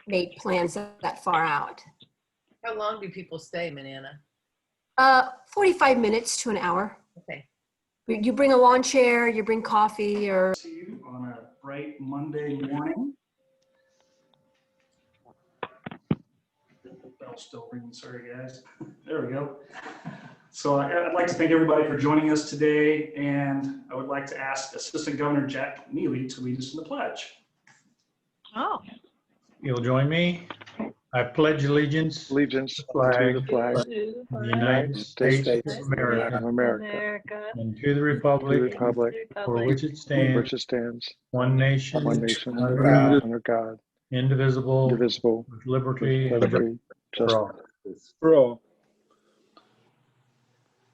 made plans that far out. How long do people stay, Manana? 45 minutes to an hour. Okay. You bring a lawn chair, you bring coffee, or See you on a bright Monday morning. The bell's still ringing, sorry guys. There we go. So I'd like to thank everybody for joining us today, and I would like to ask Assistant Governor Jack Neely to lead us in the pledge. Oh. You'll join me. I pledge allegiance to Allegiance the flag to the flag of the United States of America and to the republic for which it stands, one nation, under God, indivisible, with liberty and justice for all.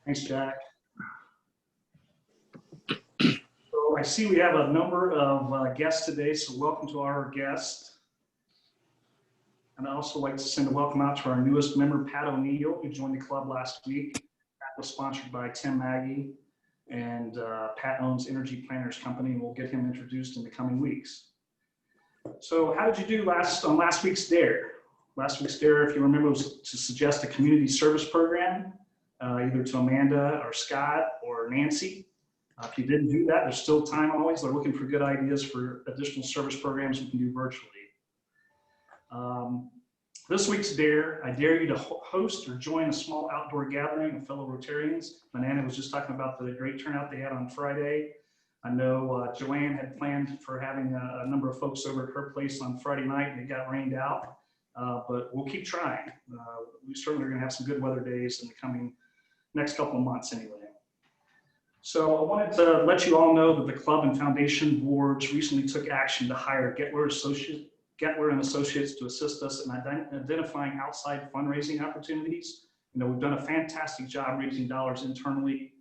Thanks, Jack. So I see we have a number of guests today, so welcome to our guests. And I'd also like to send a welcome out to our newest member, Pat O'Neill, who joined the club last week. Pat was sponsored by Tim Maggie, and Pat owns Energy Planners Company, and we'll get him introduced in the coming weeks. So how did you do on last week's DARE? Last week's DARE, if you remember, was to suggest a community service program, either to Amanda or Scott or Nancy. If you didn't do that, there's still time always. They're looking for good ideas for additional service programs we can do virtually. This week's DARE, I dare you to host or join a small outdoor gathering of fellow Rotarians. Manana was just talking about the great turnout they had on Friday. I know Joanne had planned for having a number of folks over at her place on Friday night, and it got rained out, but we'll keep trying. We certainly are going to have some good weather days in the coming next couple of months anyway. So I wanted to let you all know that the club and foundation boards recently took action to hire Getler and Associates to assist us in identifying outside fundraising opportunities. You know, we've done a fantastic job raising dollars internally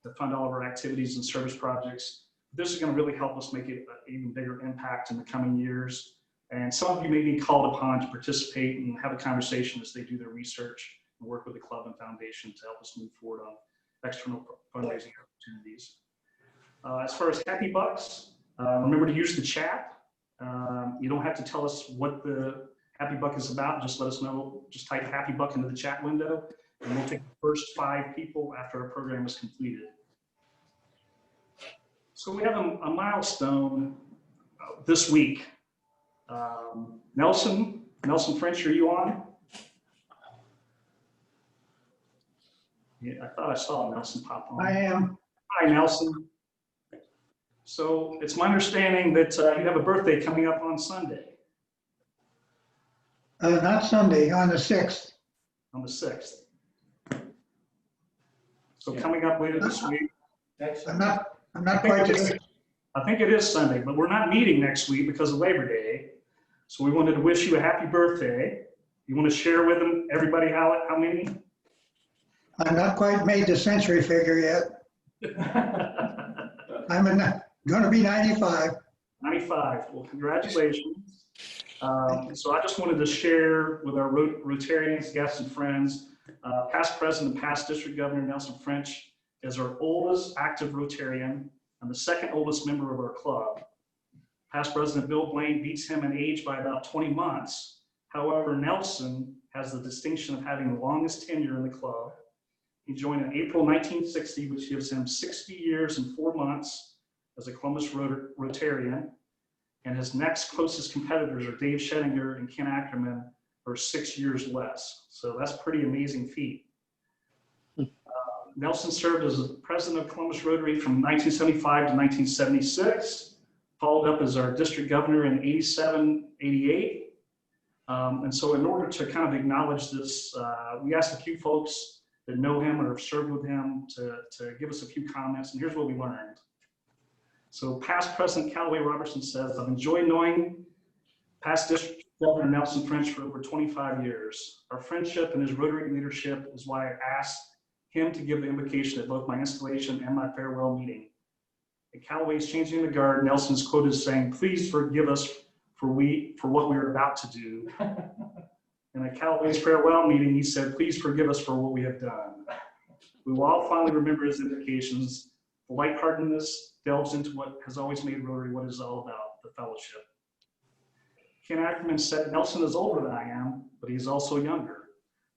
to fund all of our activities and service projects. This is going to really help us make it an even bigger impact in the coming years. And some of you may be called upon to participate and have a conversation as they do their research and work with the club and foundation to help us move forward on external fundraising opportunities. As far as Happy Bucks, remember to use the chat. You don't have to tell us what the Happy Buck is about. Just let us know. Just type Happy Buck into the chat window, and we'll take the first 5 people after our program is completed. So we have a milestone this week. Nelson French, are you on? Yeah, I thought I saw Nelson pop on. I am. Hi, Nelson. So it's my understanding that you have a birthday coming up on Sunday. Not Sunday, on the 6th. On the 6th. So coming up later this week. I'm not quite sure. I think it is Sunday, but we're not meeting next week because of Labor Day. So we wanted to wish you a happy birthday. You want to share with them, everybody, how many? I'm not quite made the century figure yet. I'm going to be 95. 95. Well, congratulations. So I just wanted to share with our Rotarians, guests, and friends, past president and past district governor Nelson French is our oldest active Rotarian and the second oldest member of our club. Past president Bill Blaine beats him in age by about 20 months. However, Nelson has the distinction of having the longest tenure in the club. He joined in April 1960, which gives him 60 years and 4 months as a Columbus Rotarian, and his next closest competitors are Dave Schettinger and Ken Ackerman, for 6 years less. So that's a pretty amazing feat. Nelson served as the president of Columbus Rotary from 1975 to 1976, followed up as our district governor in 87, 88. And so in order to kind of acknowledge this, we asked a few folks that know him or have served with him to give us a few comments, and here's what we learned. So past President Callaway Robertson says, I've enjoyed knowing past District Governor Nelson French for over 25 years. Our friendship and his Rotary leadership is why I asked him to give the invocation at both my installation and my farewell meeting. At Callaway's Changing the Guard, Nelson's quoted as saying, please forgive us for what we are about to do. And at Callaway's farewell meeting, he said, please forgive us for what we have done. We will all fondly remember his invocations. The lightheartedness delves into what has always made Rotary what it's all about, the fellowship. Ken Ackerman said, Nelson is older than I am, but he's also younger.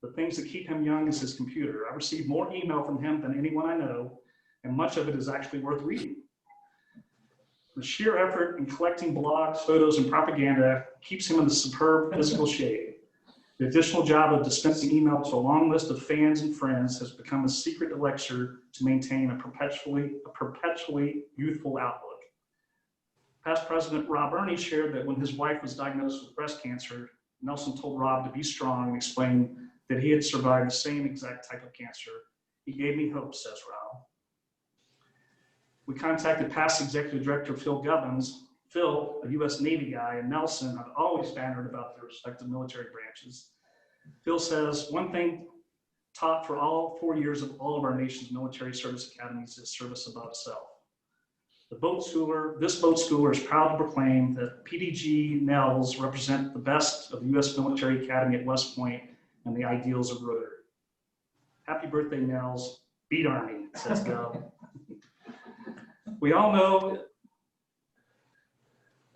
The things that keep him young is his computer. I receive more email from him than anyone I know, and much of it is actually worth reading. The sheer effort in collecting blogs, photos, and propaganda keeps him in the superb physical shape. The additional job of dispensing email to a long list of fans and friends has become a secret elixir to maintain a perpetually youthful outlook. Past President Rob Ernie shared that when his wife was diagnosed with breast cancer, Nelson told Rob to be strong and explained that he had survived the same exact type of cancer. He gave me hope, says Rob. We contacted past Executive Director Phil Gubbins. Phil, a U.S. Navy guy, and Nelson have always bantered about their respective military branches. Phil says, one thing taught for all 4 years of all of our nation's military service academies is service above self. This boat schooler is proud to proclaim that PDG Nels represent the best of the U.S. Military Academy at West Point and the ideals of Rotary. Happy birthday, Nels. Beat Army, says Gov.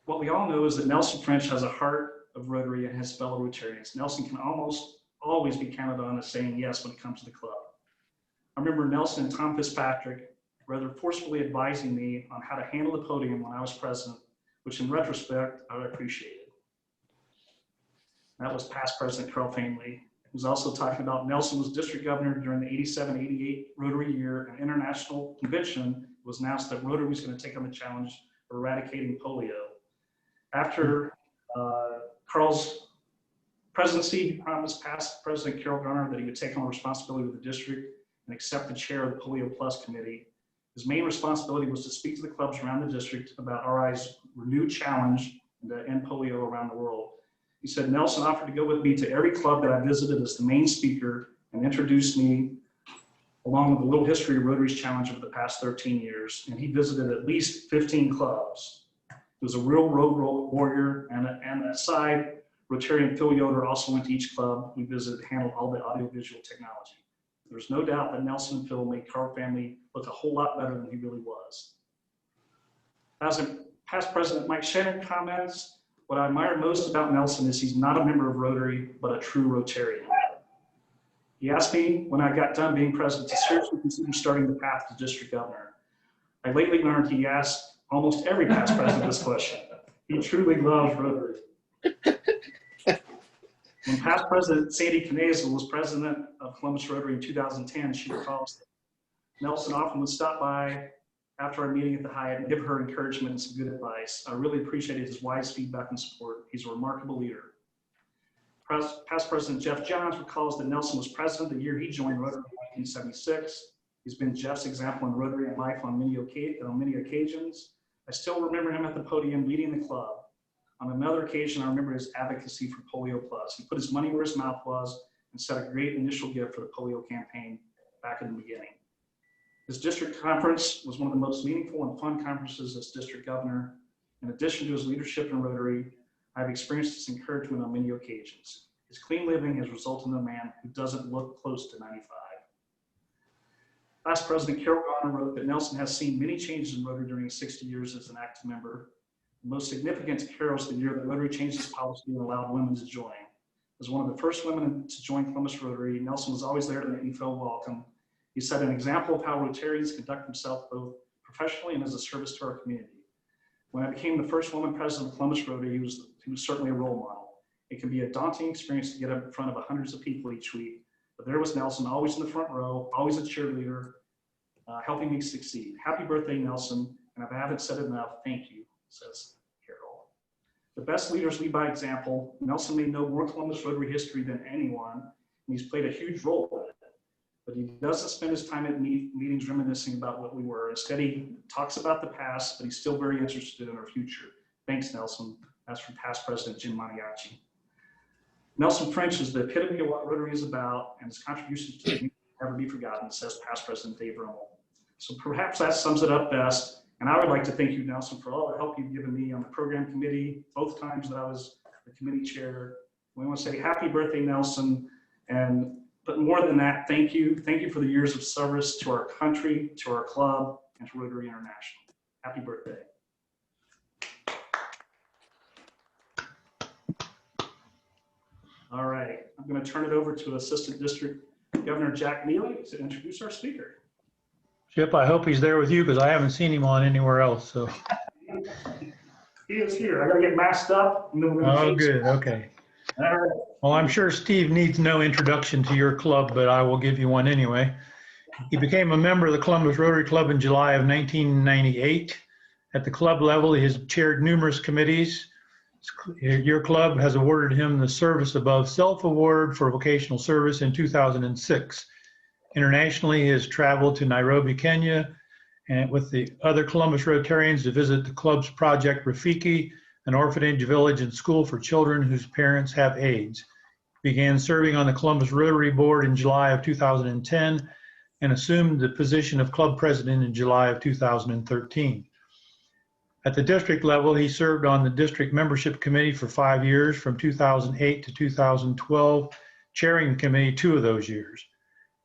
What we all know is that Nelson French has a heart of Rotary and his fellow Rotarians. Nelson can almost always be counted on as saying yes when it comes to the club. I remember Nelson and Tom Fitzpatrick rather forcefully advising me on how to handle the podium when I was president, which in retrospect, I appreciated. That was past President Carl Fainley. He was also talking about Nelson was district governor during the 87-88 Rotary year, and international convention was announced that Rotary was going to take on the challenge of eradicating polio. After Carl's presidency, he promised past President Carol Garner that he would take on responsibility with the district and accept the chair of the Polio Plus Committee. His main responsibility was to speak to the clubs around the district about RI's renewed challenge to end polio around the world. He said, Nelson offered to go with me to every club that I visited as the main speaker and introduced me along with a little history of Rotary's challenge over the past 13 years. And he visited at least 15 clubs. He was a real road warrior, and aside, Rotarian Phil Yoder also went to each club we visited, handled all the audiovisual technology. There's no doubt that Nelson and Phil made Carl family look a whole lot better than he really was. As past President Mike Shannon comments, what I admire most about Nelson is he's not a member of Rotary, but a true Rotarian. He asked me when I got done being president to seriously consider starting the path to district governor. I lately learned he asked almost every past president this question. He truly loves Rotary. When past President Sandy Knazel was president of Columbus Rotary in 2010, she recalls that Nelson often would stop by after our meeting at the Hyatt and give her encouragement and some good advice. I really appreciated his wise feedback and support. He's a remarkable leader. Past President Jeff Johns recalls that Nelson was president the year he joined Rotary in 1976. He's been Jeff's example in Rotary and life on many occasions. I still remember him at the podium leading the club. On another occasion, I remember his advocacy for Polio Plus. He put his money where his mouth was and set a great initial gift for the polio campaign back in the beginning. His district conference was one of the most meaningful and fun conferences as district governor. In addition to his leadership in Rotary, I've experienced his encouragement on many occasions. His clean living has resulted in a man who doesn't look close to 95. Past President Carol Garner wrote that Nelson has seen many changes in Rotary during his 60 years as an active member. The most significant to Carol's the year that Rotary changed its policy and allowed women to join. As one of the first women to join Columbus Rotary, Nelson was always there to make me feel welcome. He set an example of how Rotarians conduct themselves both professionally and as a service to our community. When I became the first woman president of Columbus Rotary, he was certainly a role model. It can be a daunting experience to get up in front of hundreds of people each week, but there was Nelson, always in the front row, always a cheerleader, helping me succeed. Happy birthday, Nelson, and if I haven't said it enough, thank you, says Carol. The best leaders lead by example. Nelson may know more Columbus Rotary history than anyone, and he's played a huge role in it. But he doesn't spend his time at meetings reminiscing about what we were. Instead, he talks about the past, but he's still very interested in our future. Thanks, Nelson. That's from past President Jim Maniaci. Nelson French is the epitome of what Rotary is about, and his contributions to the community will never be forgotten, says past President Dave Rummel. So perhaps that sums it up best. And I would like to thank you, Nelson, for all the help you've given me on the program committee, both times that I was the committee chair. We want to say happy birthday, Nelson. But more than that, thank you. Thank you for the years of service to our country, to our club, and to Rotary International. Happy birthday. All right, I'm going to turn it over to Assistant District Governor Jack Neely to introduce our speaker. Chip, I hope he's there with you because I haven't seen him on anywhere else. So. He is here. I got to get masked up. And then we're Oh, good. Okay. All right. Well, I'm sure Steve needs no introduction to your club, but I will give you one anyway. He became a member of the Columbus Rotary Club in July of 1998. At the club level, he has chaired numerous committees. Your club has awarded him the Service Above Self Award for vocational service in 2006. Internationally, he has traveled to Nairobi, Kenya, and with the other Columbus Rotarians to visit the club's Project Rafiki, an orphanage, village, and school for children whose parents have AIDS. He began serving on the Columbus Rotary Board in July of 2010 and assumed the position of club president in July of 2013. At the district level, he served on the district membership committee for 5 years, from 2008 to 2012, chairing the committee 2 of those years.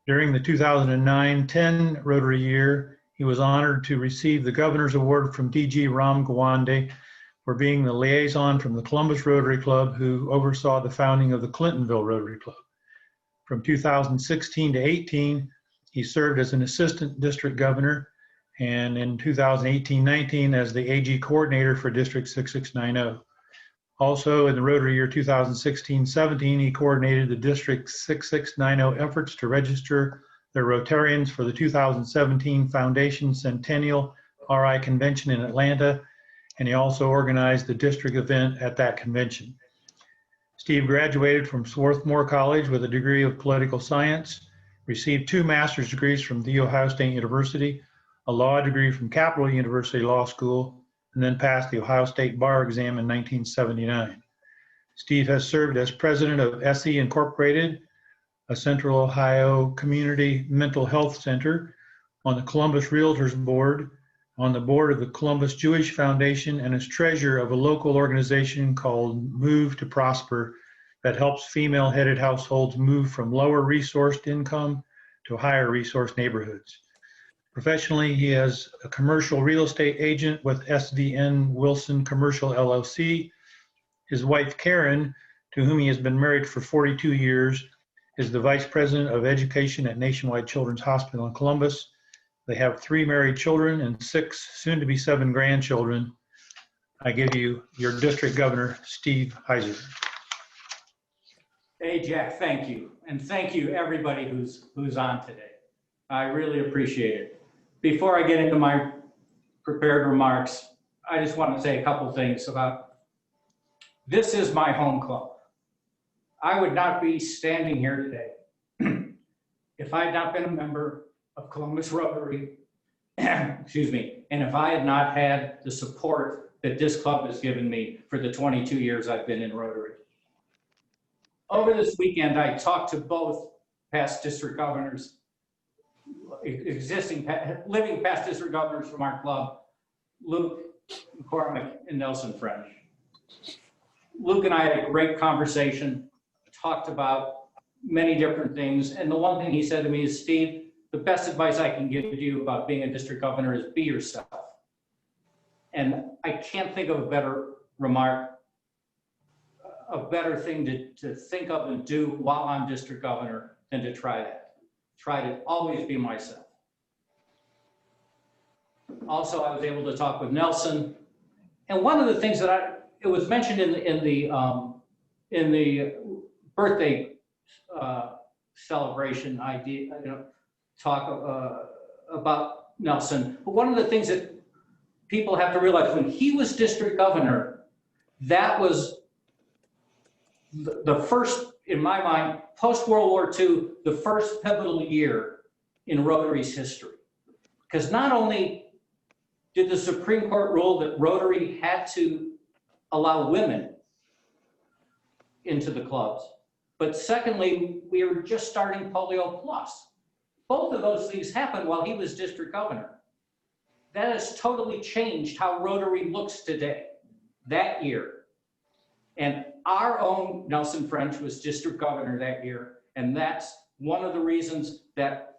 During the 2009-10 Rotary year, he was honored to receive the Governor's Award from DG Ram Gawande for being the liaison from the Columbus Rotary Club who oversaw the founding of the Clintonville Rotary Club. From 2016 to 18, he served as an assistant district governor, and in 2018-19 as the AG coordinator for District 6690. Also in the Rotary year 2016-17, he coordinated the District 6690 efforts to register their Rotarians for the 2017 Foundation Centennial RI Convention in Atlanta, and he also organized the district event at that convention. Steve graduated from Swarthmore College with a degree of political science, received 2 master's degrees from The Ohio State University, a law degree from Capital University Law School, and then passed the Ohio State Bar exam in 1979. Steve has served as president of SE Incorporated, a Central Ohio community mental health center, on the Columbus Realtors Board, on the board of the Columbus Jewish Foundation, and as treasurer of a local organization called Move to Prosper that helps female-headed households move from lower resourced income to higher resource neighborhoods. Professionally, he is a commercial real estate agent with SDN Wilson Commercial LLC. His wife, Karen, to whom he has been married for 42 years, is the vice president of education at Nationwide Children's Hospital in Columbus. They have 3 married children and 6, soon to be 7 grandchildren. I give you your district governor, Steve Heiser. Hey, Jack, thank you. And thank you everybody who's on today. I really appreciate it. Before I get into my prepared remarks, I just want to say a couple things about, this is my home club. I would not be standing here today if I had not been a member of Columbus Rotary, excuse me, and if I had not had the support that this club has given me for the 22 years I've been in Rotary. Over this weekend, I talked to both past district governors, living past district governors from our club, Luke McCormick and Nelson French. Luke and I had a great conversation, talked about many different things, and the one thing he said to me is, Steve, the best advice I can give you about being a district governor is be yourself. And I can't think of a better remark, a better thing to think of and do while I'm district governor than to try that. Try to always be myself. Also, I was able to talk with Nelson, and one of the things that it was mentioned in the birthday celebration idea, talk about Nelson. But one of the things that people have to realize, when he was district governor, that was the first, in my mind, post-World War II, the first pivotal year in Rotary's history. Because not only did the Supreme Court rule that Rotary had to allow women into the clubs, but secondly, we were just starting Polio Plus. Both of those things happened while he was district governor. That has totally changed how Rotary looks today, that year. And our own Nelson French was district governor that year. And that's one of the reasons that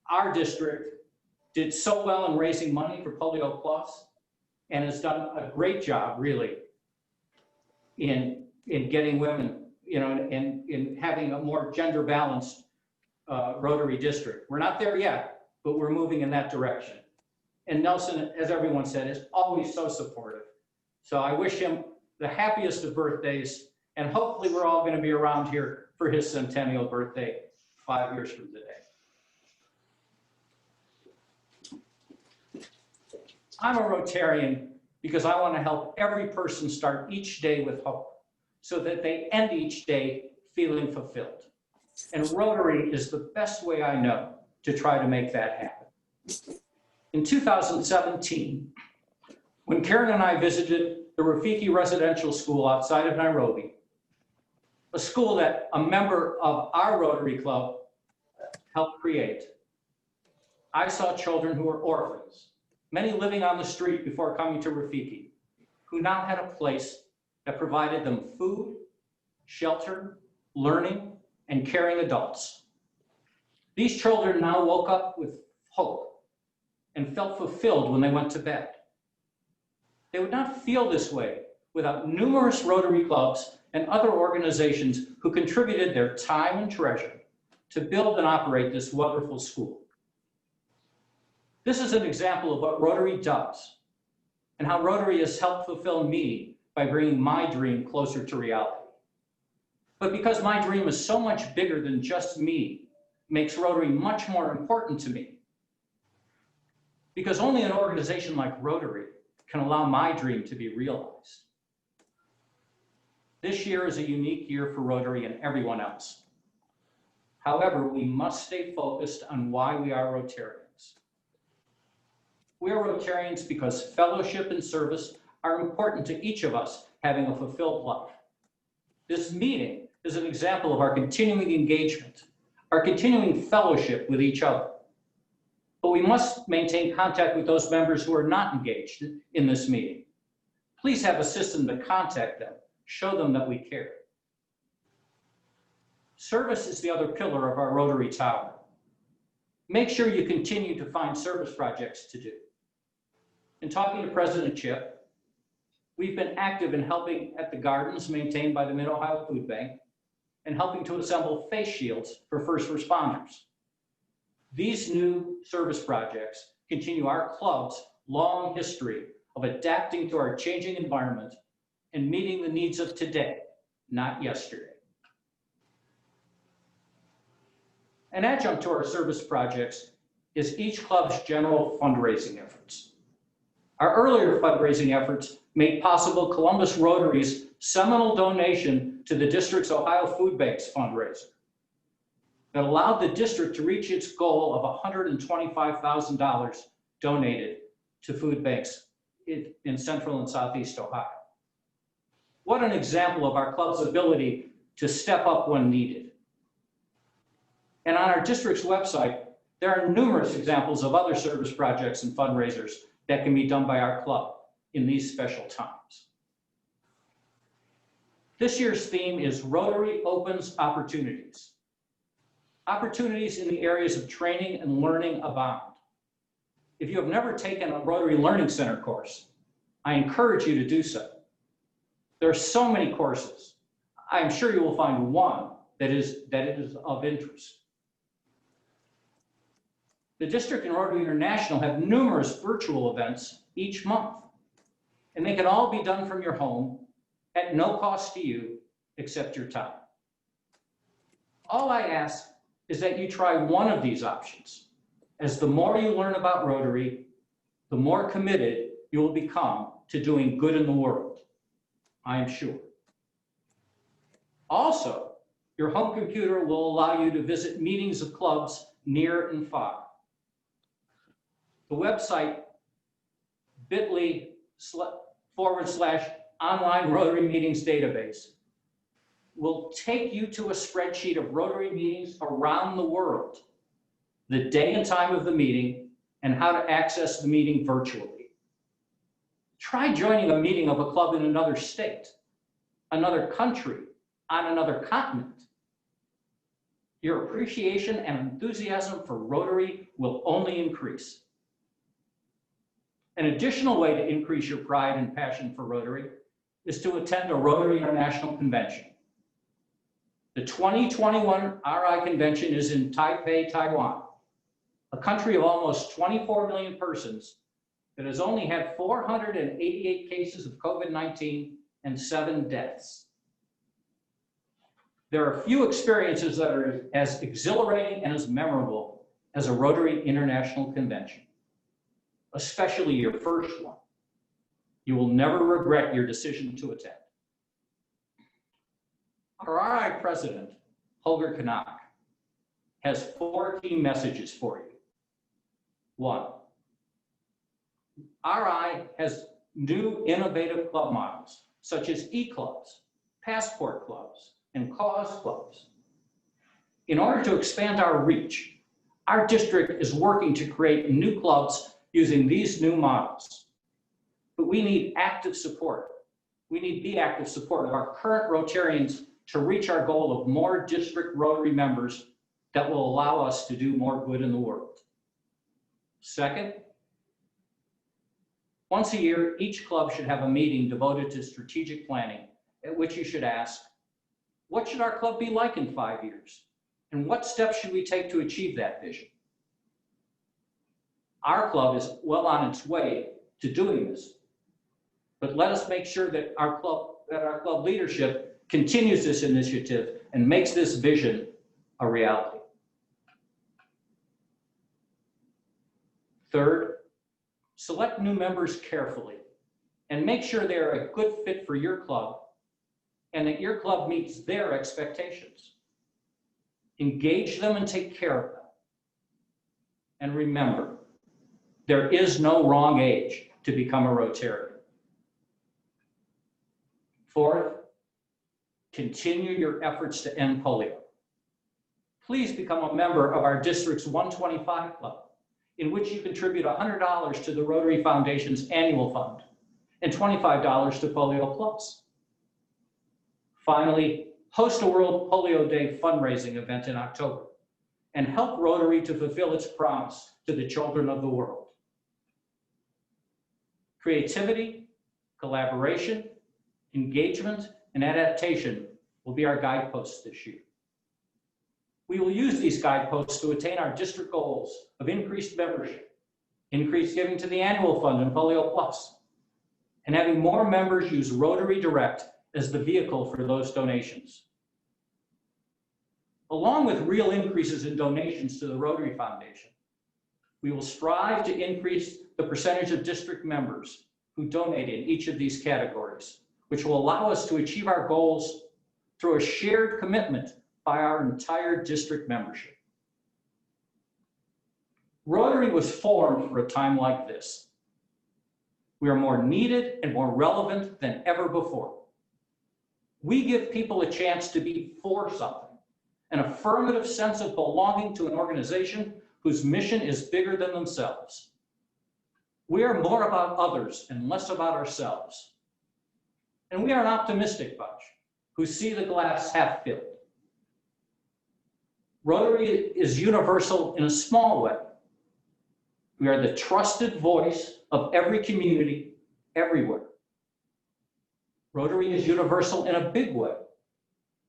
our district did so well in raising money for Polio Plus and has done a great job, really, in getting women in having a more gender balanced Rotary district. We're not there yet, but we're moving in that direction. And Nelson, as everyone said, is always so supportive. So I wish him the happiest of birthdays, and hopefully we're all going to be around here for his centennial birthday 5 years from today. I'm a Rotarian because I want to help every person start each day with hope so that they end each day feeling fulfilled. And Rotary is the best way I know to try to make that happen. In 2017, when Karen and I visited the Rafiki Residential School outside of Nairobi, a school that a member of our Rotary Club helped create, I saw children who were orphans, many living on the street before coming to Rafiki, who now had a place that provided them food, shelter, learning, and caring adults. These children now woke up with hope and felt fulfilled when they went to bed. They would not feel this way without numerous Rotary clubs and other organizations who contributed their time and treasure to build and operate this wonderful school. This is an example of what Rotary does and how Rotary has helped fulfill me by bringing my dream closer to reality. But because my dream is so much bigger than just me, makes Rotary much more important to me. Because only an organization like Rotary can allow my dream to be realized. This year is a unique year for Rotary and everyone else. However, we must stay focused on why we are Rotarians. We are Rotarians because fellowship and service are important to each of us having a fulfilled life. This meeting is an example of our continuing engagement, our continuing fellowship with each other. But we must maintain contact with those members who are not engaged in this meeting. Please have a system to contact them, show them that we care. Service is the other pillar of our Rotary Tower. Make sure you continue to find service projects to do. In talking to President Chip, we've been active in helping at the gardens maintained by the Mid-Ohio Food Bank and helping to assemble face shields for first responders. These new service projects continue our club's long history of adapting to our changing environment and meeting the needs of today, not yesterday. An adjunct to our service projects is each club's general fundraising efforts. Our earlier fundraising efforts made possible Columbus Rotary's seminal donation to the district's Ohio Food Bank's fundraiser that allowed the district to reach its goal of $125,000 donated to food banks in Central and Southeast Ohio. What an example of our club's ability to step up when needed. And on our district's website, there are numerous examples of other service projects and fundraisers that can be done by our club in these special times. This year's theme is Rotary Opens Opportunities. Opportunities in the areas of training and learning abound. If you have never taken a Rotary Learning Center course, I encourage you to do so. There are so many courses. I'm sure you will find one that is of interest. The district and Rotary International have numerous virtual events each month, and they can all be done from your home at no cost to you except your time. All I ask is that you try one of these options, as the more you learn about Rotary, the more committed you will become to doing good in the world, I am sure. Also, your home computer will allow you to visit meetings of clubs near and far. The website bit.ly/online Rotary Meetings database will take you to a spreadsheet of Rotary meetings around the world, the day and time of the meeting, and how to access the meeting virtually. Try joining a meeting of a club in another state, another country, on another continent. Your appreciation and enthusiasm for Rotary will only increase. An additional way to increase your pride and passion for Rotary is to attend a Rotary International Convention. The 2021 RI convention is in Taipei, Taiwan, a country of almost 24 million persons that has only had 488 cases of COVID-19 and 7 deaths. There are few experiences that are as exhilarating and as memorable as a Rotary International Convention, especially your first one. You will never regret your decision to attend. Our RI president, Holger Kanak, has 4 key messages for you. 1, RI has new innovative club models, such as e-clubs, passport clubs, and cause clubs. In order to expand our reach, our district is working to create new clubs using these new models. But we need active support. We need the active support of our current Rotarians to reach our goal of more district Rotary members that will allow us to do more good in the world. Second, once a year, each club should have a meeting devoted to strategic planning, at which you should ask, what should our club be like in 5 years? And what steps should we take to achieve that vision? Our club is well on its way to doing this, but let us make sure that our club leadership continues this initiative and makes this vision a reality. Third, select new members carefully and make sure they are a good fit for your club and that your club meets their expectations. Engage them and take care of them. And remember, there is no wrong age to become a Rotarian. Fourth, continue your efforts to end polio. Please become a member of our district's 125 Club, in which you contribute $100 to the Rotary Foundation's annual fund and $25 to Polio Plus. Finally, host a World Polio Day fundraising event in October and help Rotary to fulfill its promise to the children of the world. Creativity, collaboration, engagement, and adaptation will be our guideposts this year. We will use these guideposts to attain our district goals of increased membership, increased giving to the annual fund and Polio Plus, and having more members use Rotary Direct as the vehicle for those donations. Along with real increases in donations to the Rotary Foundation, we will strive to increase the percentage of district members who donate in each of these categories, which will allow us to achieve our goals through a shared commitment by our entire district membership. Rotary was formed for a time like this. We are more needed and more relevant than ever before. We give people a chance to be for something, an affirmative sense of belonging to an organization whose mission is bigger than themselves. We are more about others and less about ourselves. And we are an optimistic bunch who see the glass half filled. Rotary is universal in a small way. We are the trusted voice of every community, everywhere. Rotary is universal in a big way.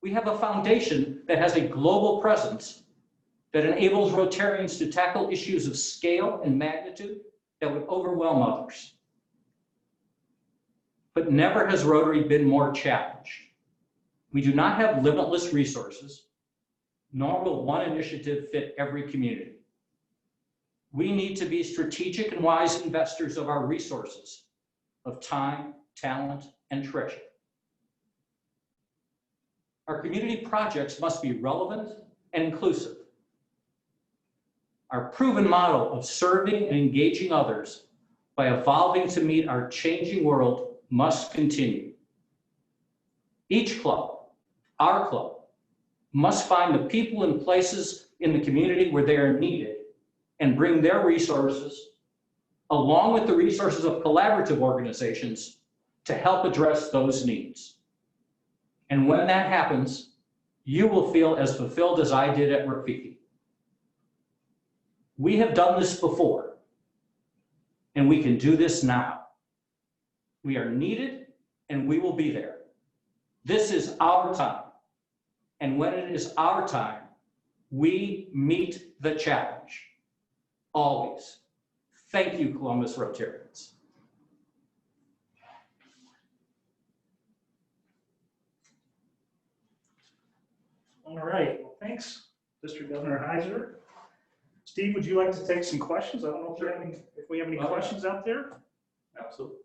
We have a foundation that has a global presence that enables Rotarians to tackle issues of scale and magnitude that would overwhelm others. But never has Rotary been more challenged. We do not have limitless resources, nor will one initiative fit every community. We need to be strategic and wise investors of our resources, of time, talent, and treasure. Our community projects must be relevant and inclusive. Our proven model of serving and engaging others by evolving to meet our changing world must continue. Each club, our club, must find the people and places in the community where they are needed and bring their resources, along with the resources of collaborative organizations, to help address those needs. And when that happens, you will feel as fulfilled as I did at Rafiki. We have done this before, and we can do this now. We are needed, and we will be there. This is our time. And when it is our time, we meet the challenge. Always. Thank you, Columbus Rotarians. All right, well, thanks, District Governor Heiser. Steve, would you like to take some questions? I don't know if we have any questions out there. Absolutely.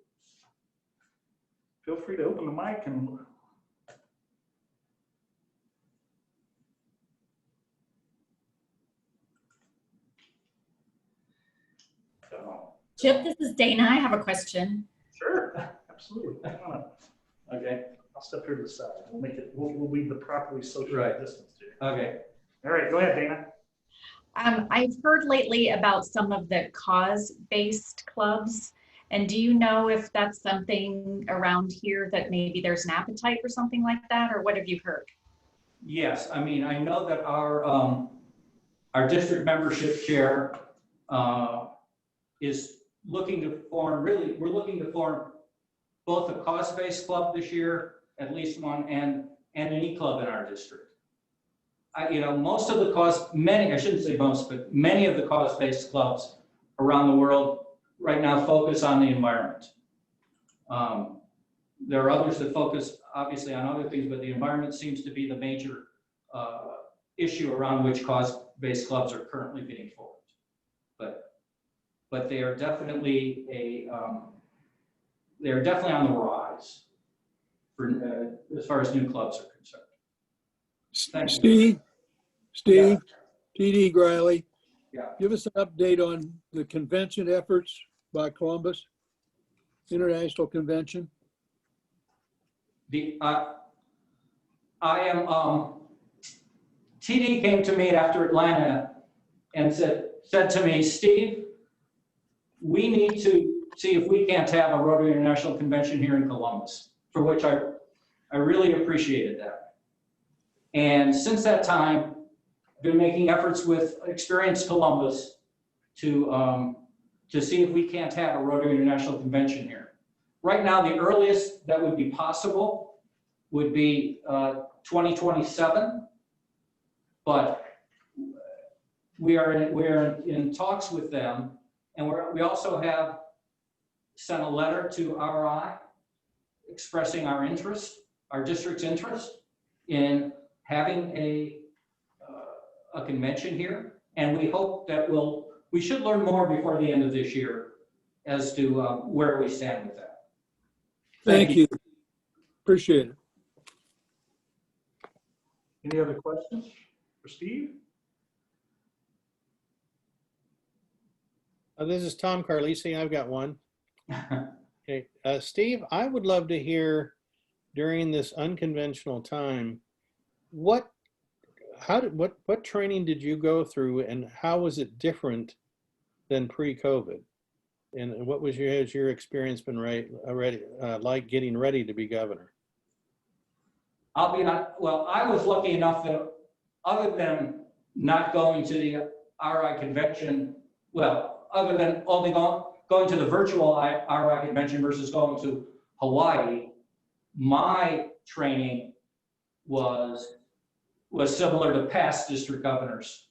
Feel free to open the mic and. Chip, this is Dana. I have a question. Sure, absolutely. Come on up. Okay. I'll step here to the side. We'll make it, we'll leave the properly social Right. distance here. Okay. All right, go ahead, Dana. I've heard lately about some of the cause-based clubs. And do you know if that's something around here that maybe there's an appetite for something like that, or what have you heard? Yes, I mean, I know that our district membership chair is looking to form, we're looking to form both a cause-based club this year, at least one, and an e-club in our district. Most of the many, I shouldn't say most, but many of the cause-based clubs around the world right now focus on the environment. There are others that focus obviously on other things, but the environment seems to be the major issue around which cause-based clubs are currently being formed. But they are definitely they're definitely on the rise for as far as new clubs are concerned. Thank you. Steve, TD Griley. Yeah. Give us an update on the convention efforts by Columbus International Convention. I am, TD came to me after Atlanta and said to me, Steve, we need to see if we can't have a Rotary International Convention here in Columbus, for which I really appreciated that. And since that time, I've been making efforts with Experience Columbus to see if we can't have a Rotary International Convention here. Right now, the earliest that would be possible would be 2027, but we are in talks with them, and we also have sent a letter to RI expressing our interest, our district's interest in having a convention here, and we hope that we should learn more before the end of this year as to where we stand with that. Thank you. Appreciate it. Any other questions for Steve? This is Tom Carlisi. I've got one. Okay, Steve, I would love to hear during this unconventional time, what training did you go through, and how was it different than pre-COVID? And what has your experience been like getting ready to be governor? I'll be honest, well, I was lucky enough that other than not going to the RI convention, well, other than only going to the virtual RI convention versus going to Hawaii, my training was similar to past district governors,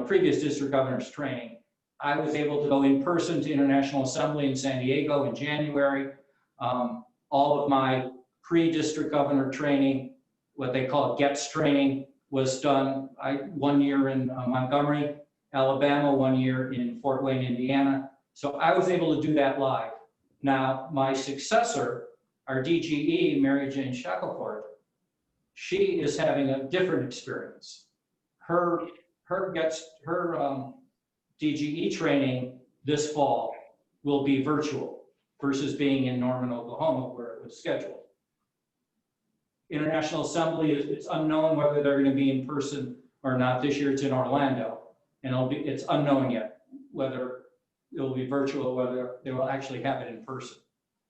previous district governors' training. I was able to go in person to International Assembly in San Diego in January. All of my pre-district governor training, what they call GETS training, was done 1 year in Montgomery, Alabama, 1 year in Fort Wayne, Indiana. So I was able to do that live. Now, my successor, our DGE, Mary Jane Shackelford, she is having a different experience. Her DGE training this fall will be virtual versus being in Norman, Oklahoma, where it was scheduled. International Assembly, it's unknown whether they're going to be in person or not. This year it's in Orlando, and it's unknown yet whether it will be virtual or whether they will actually have it in person.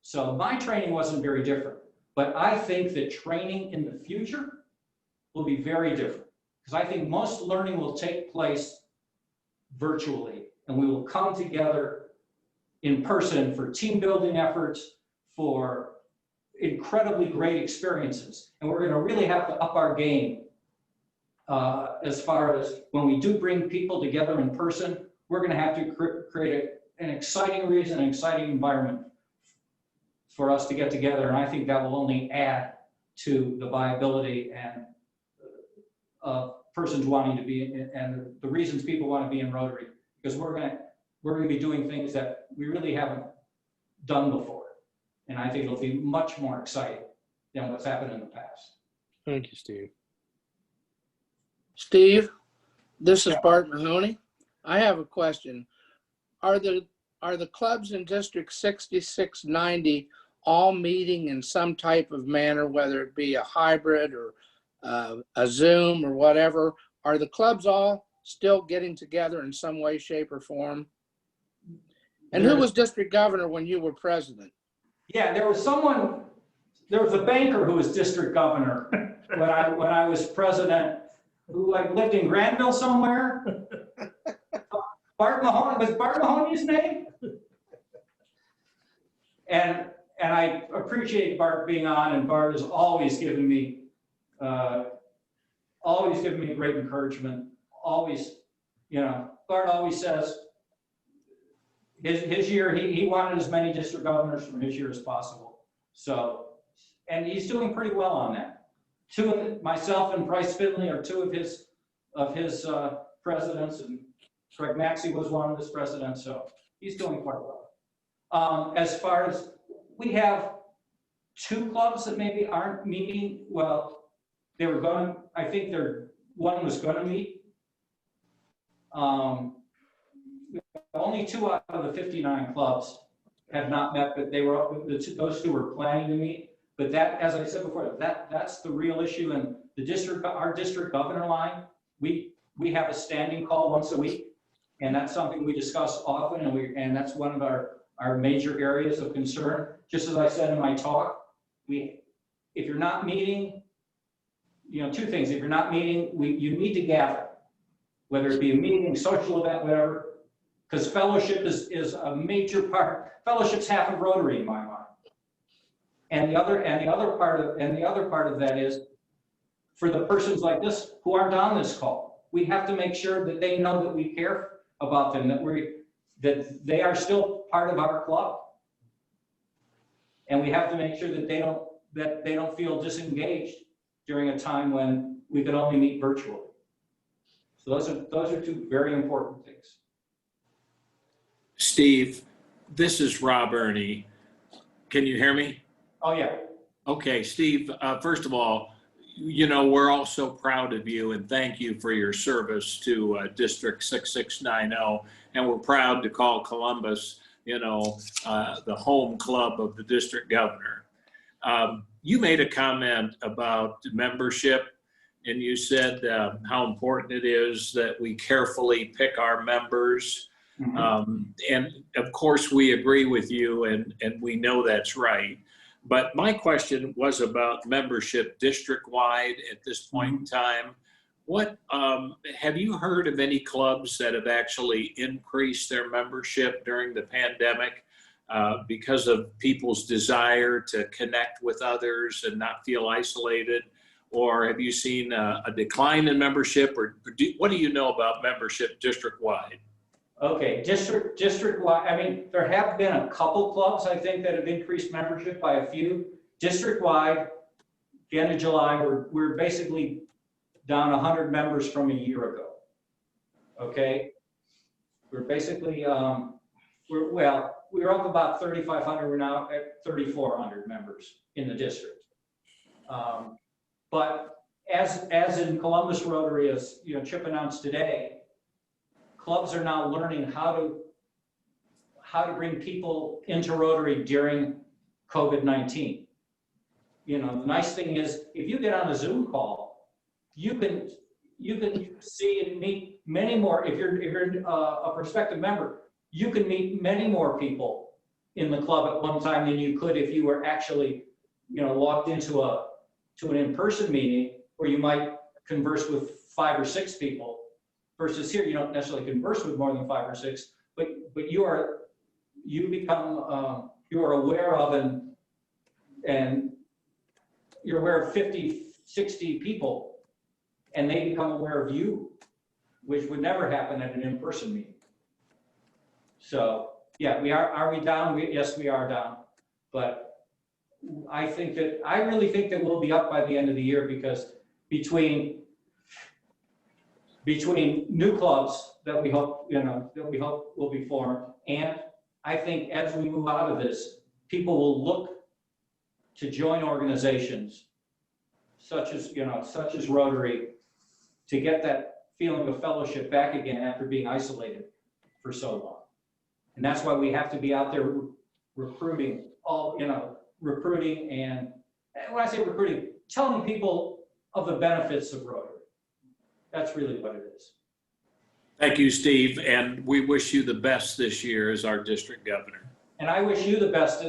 So my training wasn't very different, but I think that training in the future will be very different, because I think most learning will take place virtually, and we will come together in person for team building efforts, for incredibly great experiences. And we're going to really have to up our game as far as when we do bring people together in person, we're going to have to create an exciting reason, an exciting environment for us to get together. And I think that will only add to the viability and persons wanting to be in, and the reasons people want to be in Rotary, because we're going to be doing things that we really haven't done before. And I think it'll be much more exciting than what's happened in the past. Thank you, Steve. Steve, this is Bart Mahoney. I have a question. Are the clubs in District 6690 all meeting in some type of manner, whether it be a hybrid or a Zoom or whatever? Are the clubs all still getting together in some way, shape, or form? And who was district governor when you were president? Yeah, there was a banker who was district governor when I was president, who like lived in Granville somewhere. Bart Mahoney, was Bart Mahoney his name? And I appreciate Bart being on, and Bart has always given me great encouragement. Always, Bart always says his year, he wanted as many district governors from his year as possible. So, and he's doing pretty well on that. Myself and Bryce Finley are two of his presidents, and Craig Maxey was one of his presidents, so he's doing quite well. As far as, we have 2 clubs that maybe aren't meeting. Well, they were going, I think one was going to meet. Only 2 out of the 59 clubs have not met, but those 2 were planning to meet. But that, as I said before, that's the real issue. And our district governor line, we have a standing call once a week, and that's something we discuss often, and that's one of our major areas of concern. Just as I said in my talk, if you're not meeting, 2 things. If you're not meeting, you need to gather, whether it be a meeting, social event, whatever, because fellowship is a major part. Fellowship's half of Rotary in my mind. And the other part of that is, for the persons like this who aren't on this call, we have to make sure that they know that we care about them, that they are still part of our club. And we have to make sure that they don't feel disengaged during a time when we can only meet virtually. So those are 2 very important things. Steve, this is Rob Ernie. Can you hear me? Oh, yeah. Okay, Steve, first of all, we're all so proud of you, and thank you for your service to District 6690. And we're proud to call Columbus, the home club of the district governor. You made a comment about membership, and you said how important it is that we carefully pick our members. Mm-hmm. And of course, we agree with you, and we know that's right. But my question was about membership district-wide at this point in time. What have you heard of any clubs that have actually increased their membership during the pandemic because of people's desire to connect with others and not feel isolated? Or have you seen a decline in membership? Or what do you know about membership district-wide? Okay, district-wide, I mean, there have been a couple clubs, I think, that have increased membership by a few. District-wide, the end of July, we're basically down 100 members from a year ago. Okay? We're basically, we're up about 3,500, we're now at 3,400 members in the district. But as in Columbus Rotary, as Chip announced today, clubs are now learning how to bring people into Rotary during COVID-19. The nice thing is, if you get on a Zoom call, you can see and meet many more. If you're a prospective member, you can meet many more people in the club at one time than you could if you were actually, walked into an in-person meeting where you might converse with 5 or 6 people. Versus here, you don't necessarily converse with more than 5 or 6, but you are aware of and you're aware of 50, 60 people and they become aware of you, which would never happen at an in-person meeting. So, yeah, are we down? Yes, we are down. But I really think that we'll be up by the end of the year, because between new clubs that we hope will be formed, and I think as we move out of this, people will look to join organizations such as Rotary, to get that feeling of fellowship back again after being isolated for so long. And that's why we have to be out there recruiting and when I say recruiting, telling people of the benefits of Rotary. That's really what it is. Thank you, Steve, and we wish you the best this year as our district governor. And I wish you the best.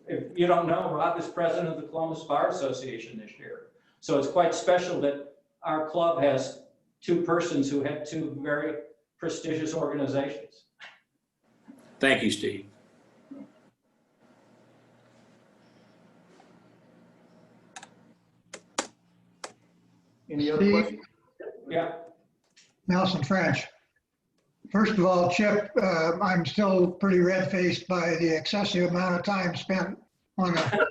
If you don't know, Rob is president of the Columbus Bar Association this year. So it's quite special that our club has two persons who had two very prestigious organizations. Thank you, Steve. Any other Steve? questions? Yeah. Nelson French. First of all, Chip, I'm still pretty red-faced by the excessive amount of time spent on a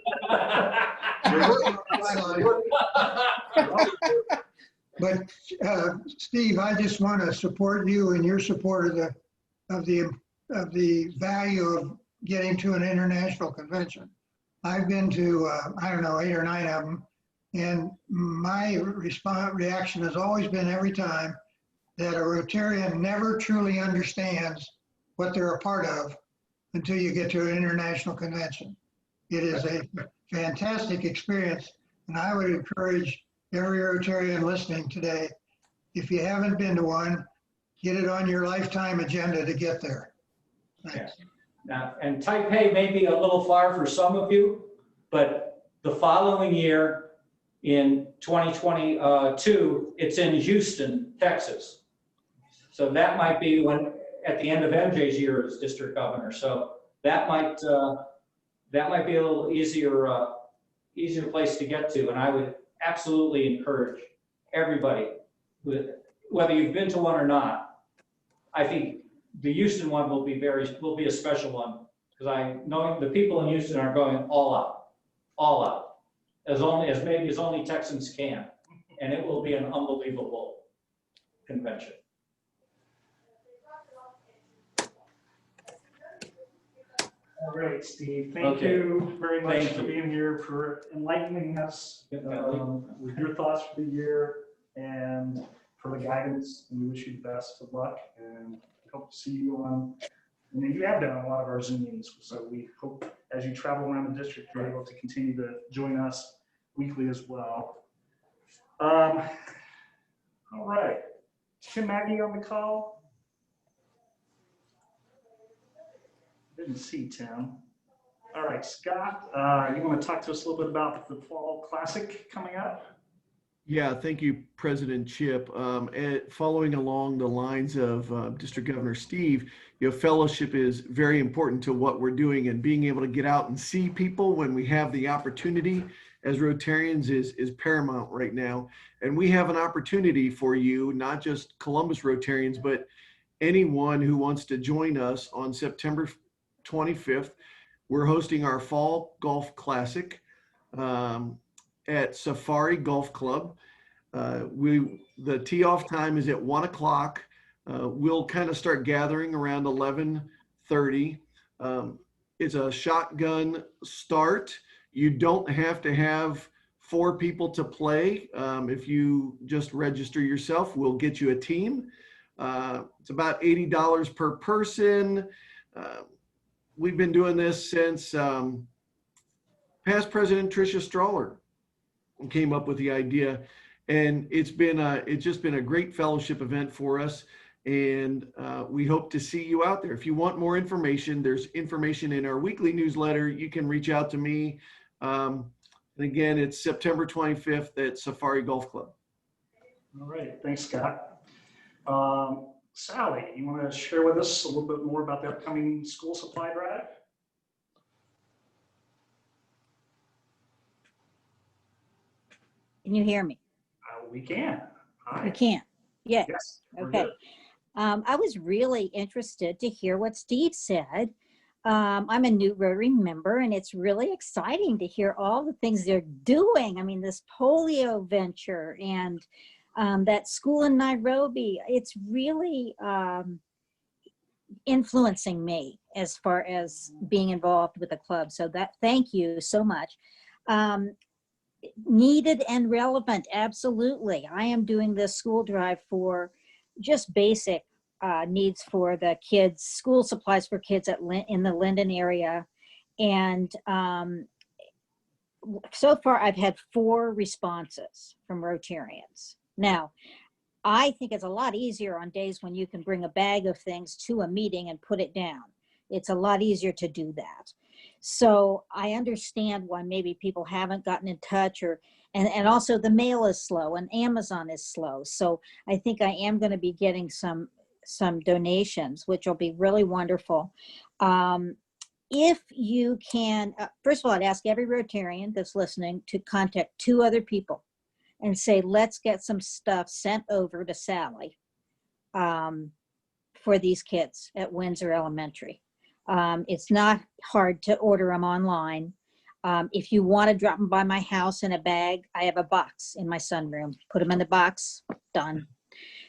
But Steve, I just want to support you in your support of the value of getting to an international convention. I've been to I don't know, 8 or 9 of them, and my reaction has always been every time that a Rotarian never truly understands what they're a part of until you get to an international convention. It is a fantastic experience, and I would encourage every Rotarian listening today, if you haven't been to one, get it on your lifetime agenda to get there. Thanks. Now, and Taipei may be a little far for some of you, but the following year in 2022, it's in Houston, Texas. So that might be when, at the end of MJ's year as district governor. So that might be a little easier place to get to. And I would absolutely encourage everybody, whether you've been to one or not. I think the Houston one will be a special one, because I know the people in Houston are going all out, as only Texans can, and it will be an unbelievable convention. All right, Steve, thank you very much for being here, for enlightening us with your thoughts for the year and for the guidance. And we wish you the best of luck, and we hope to see you on, and you have done a lot of our Zoom meetings. So we hope as you travel around the district, you're able to continue to join us weekly as well. All right, Tim Maggie on the call. Didn't see Tim. All right, Scott, you want to talk to us a little bit about the Fall Classic coming up? Yeah, thank you, President Chip. Following along the lines of District Governor Steve, fellowship is very important to what we're doing, and being able to get out and see people when we have the opportunity as Rotarians is paramount right now. And we have an opportunity for you, not just Columbus Rotarians, but anyone who wants to join us on September 25th. We're hosting our Fall Golf Classic at Safari Golf Club. The tee-off time is at 1 o'clock. We'll kind of start gathering around 11:30. It's a shotgun start. You don't have to have 4 people to play. If you just register yourself, we'll get you a team. It's about $80 per person. We've been doing this since past President Tricia Stroller came up with the idea, and it's just been a great fellowship event for us, and we hope to see you out there. If you want more information, there's information in our weekly newsletter. You can reach out to me. And again, it's September 25th at Safari Golf Club. All right, thanks, Scott. Sally, you want to share with us a little bit more about the upcoming school supply drive? Can you hear me? We can. Hi. You can't. Yeah. Yes. we're Okay. good. I was really interested to hear what Steve said. I'm a new Rotary member, and it's really exciting to hear all the things they're doing. I mean, this polio venture and that school in Nairobi, it's really influencing me as far as being involved with the club. So thank you so much. Needed and relevant, absolutely. I am doing this school drive for just basic needs for the kids, school supplies for kids in the Linden area. And so far I've had 4 responses from Rotarians. Now, I think it's a lot easier on days when you can bring a bag of things to a meeting and put it down. It's a lot easier to do that. So I understand why maybe people haven't gotten in touch, and also the mail is slow and Amazon is slow. So I think I am going to be getting some donations, which will be really wonderful. If you can, first of all, I'd ask every Rotarian that's listening to contact 2 other people and say, let's get some stuff sent over to Sally for these kids at Windsor Elementary. It's not hard to order them online. If you want to drop them by my house in a bag, I have a box in my sunroom. Put them in the box, done.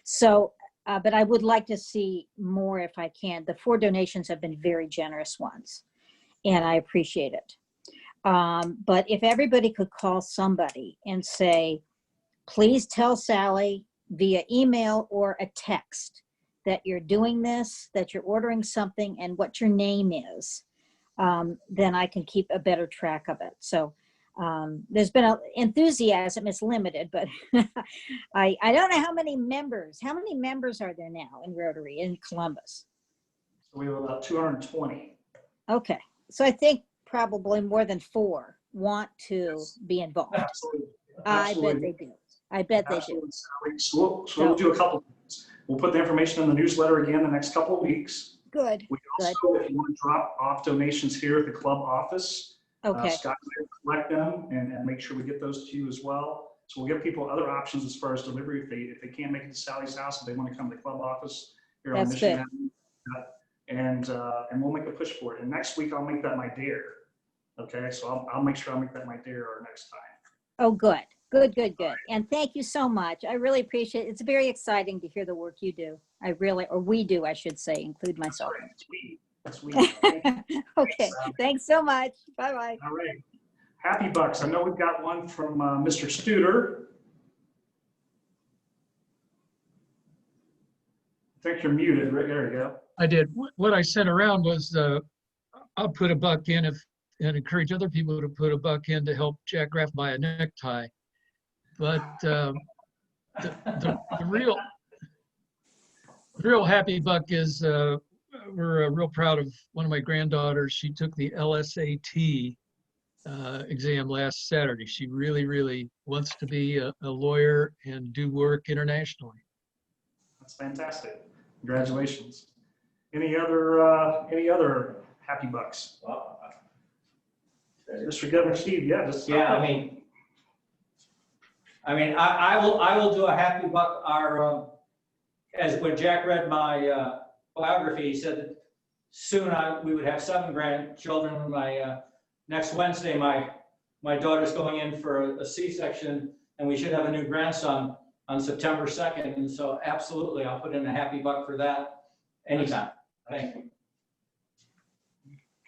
So, but I would like to see more if I can. The 4 donations have been very generous ones, and I appreciate it. But if everybody could call somebody and say, please tell Sally via email or a text that you're doing this, that you're ordering something, and what your name is, then I can keep a better track of it. So there's been enthusiasm is limited, but I don't know how many members are there now in Rotary in Columbus? So we have about 220. Okay, so I think probably more than 4 want to be involved. Absolutely. I bet they do. I bet they do. So we'll do a couple things. We'll put the information in the newsletter again the next couple of weeks. Good. We also, if you want to drop off donations here at the club office, Okay. Scott will collect them and make sure we get those to you as well. So we'll give people other options as far as delivery if they can't make it to Sally's house, if they want to come to the club office here on Michigan Avenue. And we'll make a push for it. And next week I'll make that my dare. Okay, so I'll make sure I'll make that my dare our next time. Oh, good. Good. And thank you so much. I really appreciate it. It's very exciting to hear the work you do. We do, I should say, include myself. That's sweet. Okay, thanks so much. Bye-bye. All right. Happy Bucks. I know we've got one from Mr. Studer. I think you're muted. Right there you go. I did. What I sent around was I'll put a buck in and encourage other people to put a buck in to help Jack Graff buy a necktie. But the real happy buck is we're real proud of one of my granddaughters. She took the LSAT exam last Saturday. She really wants to be a lawyer and do work internationally. That's fantastic. Congratulations. Any other happy bucks? Well, Mr. Governor Steve, yeah. I will do a happy buck. As when Jack read my biography, he said that soon we would have 7 grandchildren. Next Wednesday, my daughter's going in for a C-section, and we should have a new grandson on September 2nd. And so absolutely, I'll put in a happy buck for that anytime. Thank you.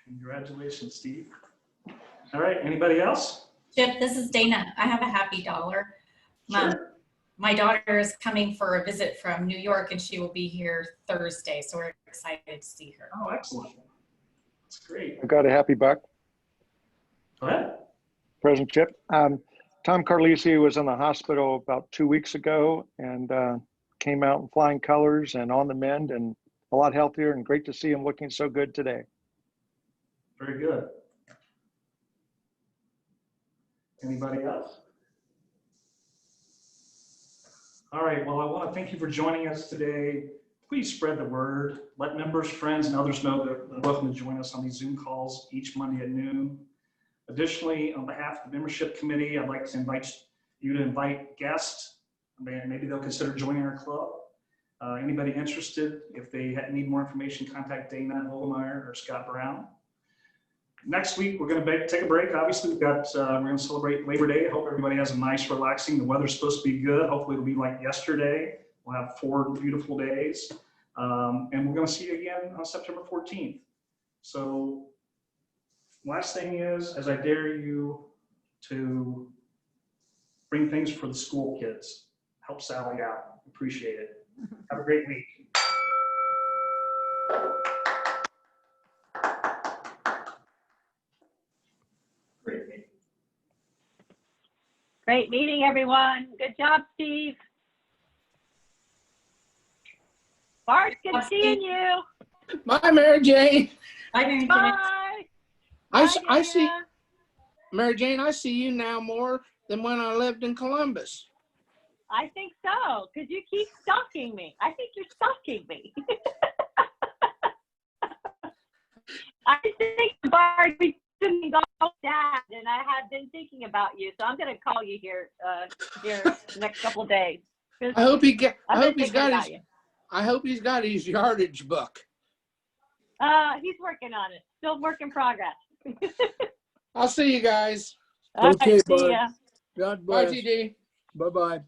Congratulations, Steve. All right, anybody else? Chip, this is Dana. I have a happy dollar. Sure. My daughter is coming for a visit from New York, and she will be here Thursday, so we're excited to see her. Oh, excellent. That's great. I got a happy buck. Go ahead. President Chip. Tom Carlisi was in the hospital about 2 weeks ago and came out in flying colors and on the mend and a lot healthier, and great to see him looking so good today. Very good. Anybody else? All right, well, I want to thank you for joining us today. Please spread the word. Let members, friends, and others know that they're welcome to join us on these Zoom calls each Monday at noon. Additionally, on behalf of the membership committee, I'd like to invite you to invite guests maybe they'll consider joining our club. Anybody interested, if they need more information, contact Dana Holmeyer or Scott Brown. Next week, we're going to take a break. Obviously, we're going to celebrate Labor Day. I hope everybody has a nice, relaxing. The weather's supposed to be good. Hopefully, it'll be like yesterday. We'll have 4 beautiful days. And we're going to see you again on September 14th. So last thing is, as I dare you to bring things for the school kids, help Sally out. Appreciate it. Have a great week. Great meeting, everyone. Good job, Steve. Bart, good seeing you. Bye, Mary Jane. Bye, Mary Jane. Bye. I see, Mary Jane, I see you now more than when I lived in Columbus. I think so, because you keep stalking me. I think you're stalking me. I think, Bart, we didn't go dad, and I have been thinking about you, so I'm going to call you here the next couple of days. I hope he's got his yardage book. He's working on it. Still work in progress. I'll see you guys. Okay, see ya. God Bye, bless. TD. Bye-bye.